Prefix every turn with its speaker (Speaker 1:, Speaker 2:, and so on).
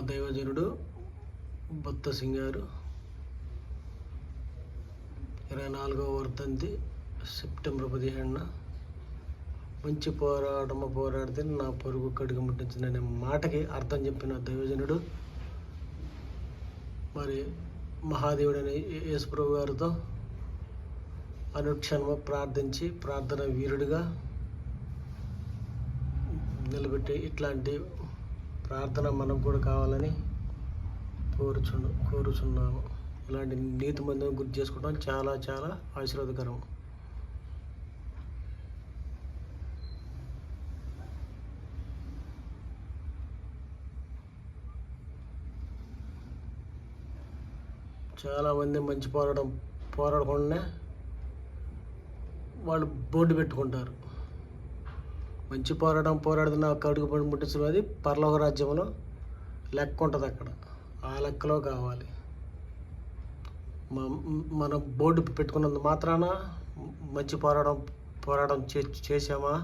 Speaker 1: దైవజనుడు బొత్త సింగ్ గారు 24వ వర్ధంతి సెప్టెంబర్ 15న మంచి పోరాడితే నా పొరుగు కడుగు ముట్టించిందనే మాటకి అర్థం చెప్పిన దైవజనుడు, మరి మహాదేవుడైన యేసుప్రభు గారితో అనుక్షణము ప్రార్థించి ప్రార్థన వీరుడిగా నిలబెట్టి ఇట్లాంటి ప్రార్థన మనకు కూడా కావాలని కోరుచున్నాము. ఇలాంటి నీతి మందిని గుర్తు చేసుకోవడం చాలా చాలా ఆశీర్వాదకరం. చాలామంది మంచి పోరాడకుండా వాళ్ళు బోర్డు పెట్టుకుంటారు. మంచి పోరాడుతున్న కడుగు పడి ముట్టించడం అది పరలోక రాజ్యంలో లెక్క ఉంటుంది. అక్కడ ఆ లెక్కలో కావాలి. మనం బోర్డు పెట్టుకున్నంత మాత్రాన మంచి పోరాటం చేసామా